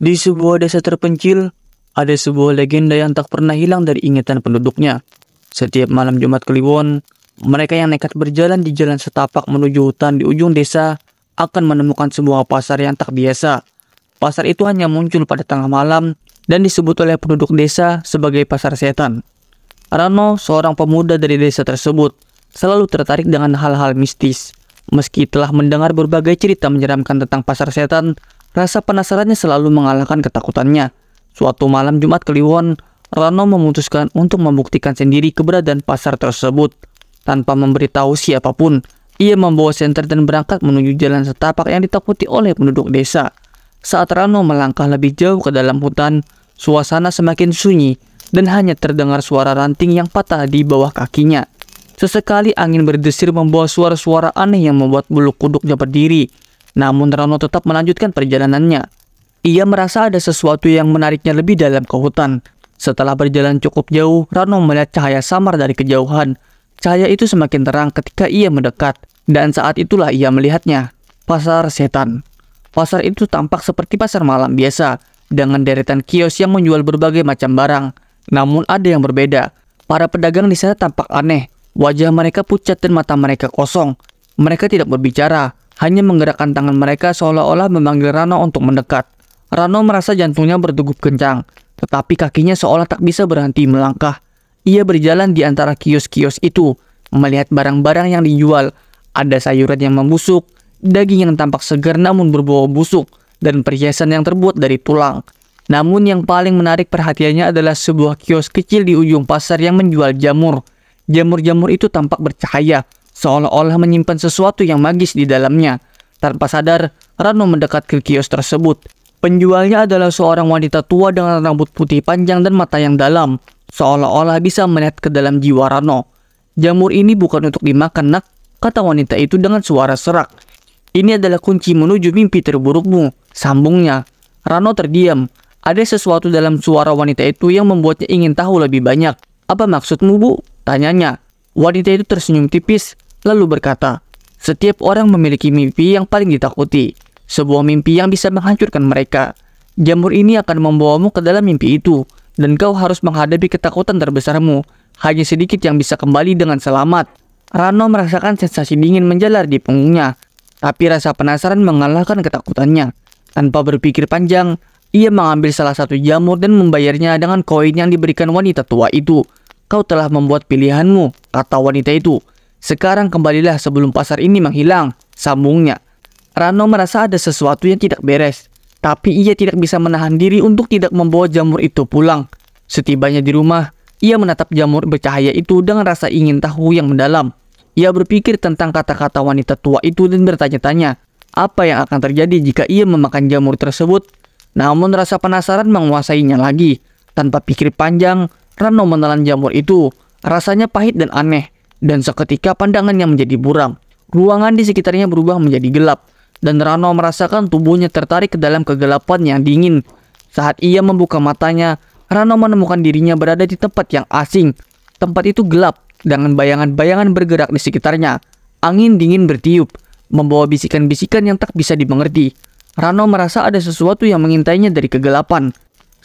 Di sebuah desa terpencil, ada sebuah legenda yang tak pernah hilang dari ingatan penduduknya. Setiap malam Jumat Kliwon, mereka yang nekat berjalan di jalan setapak menuju hutan di ujung desa akan menemukan sebuah pasar yang tak biasa. Pasar itu hanya muncul pada tengah malam dan disebut oleh penduduk desa sebagai pasar setan. Rano, seorang pemuda dari desa tersebut, selalu tertarik dengan hal-hal mistis. Meski telah mendengar berbagai cerita menyeramkan tentang pasar setan, rasa penasarannya selalu mengalahkan ketakutannya. Suatu malam Jumat Kliwon, Rano memutuskan untuk membuktikan sendiri keberadaan pasar tersebut. Tanpa memberitahu siapapun, ia membawa senter dan berangkat menuju jalan setapak yang ditakuti oleh penduduk desa. Saat Rano melangkah lebih jauh ke dalam hutan, suasana semakin sunyi dan hanya terdengar suara ranting yang patah di bawah kakinya. Sesekali angin berdesir membawa suara-suara aneh yang membuat bulu kuduknya berdiri. Namun Rano tetap melanjutkan perjalanannya. Ia merasa ada sesuatu yang menariknya lebih dalam ke hutan. Setelah berjalan cukup jauh, Rano melihat cahaya samar dari kejauhan. Cahaya itu semakin terang ketika ia mendekat, dan saat itulah ia melihatnya. Pasar setan. Pasar itu tampak seperti pasar malam biasa, dengan deretan kios yang menjual berbagai macam barang. Namun ada yang berbeda. Para pedagang di sana tampak aneh. Wajah mereka pucat dan mata mereka kosong. Mereka tidak berbicara, hanya menggerakkan tangan mereka seolah-olah memanggil Rano untuk mendekat. Rano merasa jantungnya berdegup kencang, tetapi kakinya seolah tak bisa berhenti melangkah. Ia berjalan di antara kios-kios itu, melihat barang-barang yang dijual. Ada sayuran yang membusuk, daging yang tampak segar namun berbau busuk, dan perhiasan yang terbuat dari tulang. Namun yang paling menarik perhatiannya adalah sebuah kios kecil di ujung pasar yang menjual jamur. Jamur-jamur itu tampak bercahaya, seolah-olah menyimpan sesuatu yang magis di dalamnya. Tanpa sadar, Rano mendekat ke kios tersebut. Penjualnya adalah seorang wanita tua dengan rambut putih panjang dan mata yang dalam, seolah-olah bisa melihat ke dalam jiwa Rano. "Jamur ini bukan untuk dimakan, nak," kata wanita itu dengan suara serak. "Ini adalah kunci menuju mimpi terburukmu," sambungnya. Rano terdiam. Ada sesuatu dalam suara wanita itu yang membuatnya ingin tahu lebih banyak. "Apa maksudmu, Bu?" tanyanya. Wanita itu tersenyum tipis, lalu berkata, "Setiap orang memiliki mimpi yang paling ditakuti. Sebuah mimpi yang bisa menghancurkan mereka. Jamur ini akan membawamu ke dalam mimpi itu, dan kau harus menghadapi ketakutan terbesarmu. Hanya sedikit yang bisa kembali dengan selamat." Rano merasakan sensasi dingin menjalar di punggungnya, tapi rasa penasaran mengalahkan ketakutannya. Tanpa berpikir panjang, ia mengambil salah satu jamur dan membayarnya dengan koin yang diberikan wanita tua itu. "Kau telah membuat pilihanmu," kata wanita itu. "Sekarang kembalilah sebelum pasar ini menghilang," sambungnya. Rano merasa ada sesuatu yang tidak beres, tapi ia tidak bisa menahan diri untuk tidak membawa jamur itu pulang. Setibanya di rumah, ia menatap jamur bercahaya itu dengan rasa ingin tahu yang mendalam. Ia berpikir tentang kata-kata wanita tua itu dan bertanya-tanya, apa yang akan terjadi jika ia memakan jamur tersebut? Namun rasa penasaran menguasainya lagi. Tanpa pikir panjang, Rano menelan jamur itu. Rasanya pahit dan aneh, dan seketika pandangannya menjadi buram. Ruangan di sekitarnya berubah menjadi gelap, dan Rano merasakan tubuhnya tertarik ke dalam kegelapan yang dingin. Saat ia membuka matanya, Rano menemukan dirinya berada di tempat yang asing. Tempat itu gelap, dengan bayangan-bayangan bergerak di sekitarnya. Angin dingin bertiup, membawa bisikan-bisikan yang tak bisa dimengerti. Rano merasa ada sesuatu yang mengintainya dari kegelapan.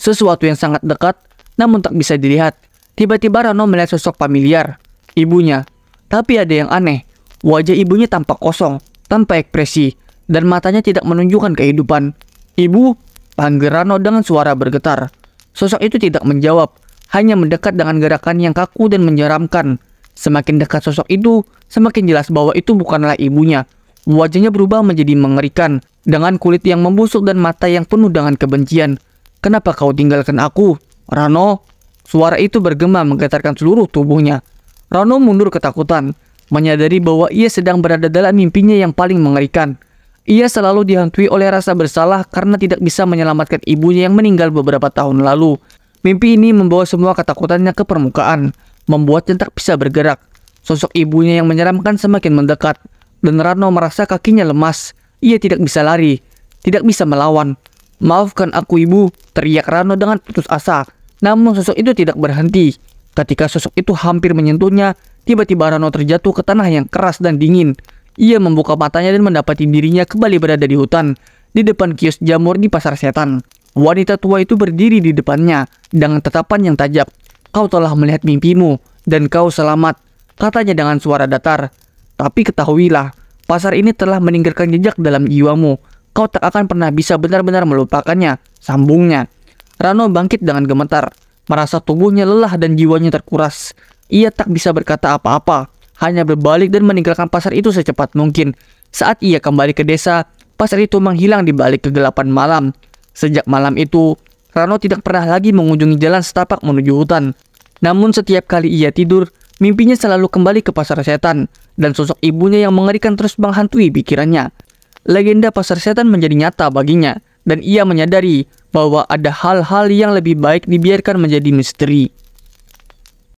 Sesuatu yang sangat dekat, namun tak bisa dilihat. Tiba-tiba Rano melihat sosok familiar, ibunya. Tapi ada yang aneh, wajah ibunya tampak kosong, tanpa ekspresi, dan matanya tidak menunjukkan kehidupan. "Ibu," panggil Rano dengan suara bergetar. Sosok itu tidak menjawab, hanya mendekat dengan gerakan yang kaku dan menyeramkan. Semakin dekat sosok itu, semakin jelas bahwa itu bukanlah ibunya. Wajahnya berubah menjadi mengerikan, dengan kulit yang membusuk dan mata yang penuh dengan kebencian. "Kenapa kau tinggalkan aku, Rano?" Suara itu bergema menggetarkan seluruh tubuhnya. Rano mundur ketakutan, menyadari bahwa ia sedang berada dalam mimpinya yang paling mengerikan. Ia selalu dihantui oleh rasa bersalah karena tidak bisa menyelamatkan ibunya yang meninggal beberapa tahun lalu. Mimpi ini membawa semua ketakutannya ke permukaan, membuatnya tak bisa bergerak. Sosok ibunya yang menyeramkan semakin mendekat, dan Rano merasa kakinya lemas. Ia tidak bisa lari, tidak bisa melawan. "Maafkan aku, Ibu," teriak Rano dengan putus asa. Namun sosok itu tidak berhenti. Ketika sosok itu hampir menyentuhnya, tiba-tiba Rano terjatuh ke tanah yang keras dan dingin. Ia membuka matanya dan mendapati dirinya kembali berada di hutan, di depan kios jamur di pasar setan. Wanita tua itu berdiri di depannya dengan tatapan yang tajam. "Kau telah melihat mimpimu dan kau selamat," katanya dengan suara datar. "Tapi ketahuilah, pasar ini telah meninggalkan jejak dalam jiwamu. Kau tak akan pernah bisa benar-benar melupakannya," sambungnya. Rano bangkit dengan gemetar, merasa tubuhnya lelah dan jiwanya terkuras. Ia tak bisa berkata apa-apa, hanya berbalik dan meninggalkan pasar itu secepat mungkin. Saat ia kembali ke desa, pasar itu menghilang di balik kegelapan malam. Sejak malam itu, Rano tidak pernah lagi mengunjungi jalan setapak menuju hutan. Namun setiap kali ia tidur, mimpinya selalu kembali ke pasar setan, dan sosok ibunya yang mengerikan terus menghantui pikirannya. Legenda pasar setan menjadi nyata baginya, dan ia menyadari bahwa ada hal-hal yang lebih baik dibiarkan menjadi misteri.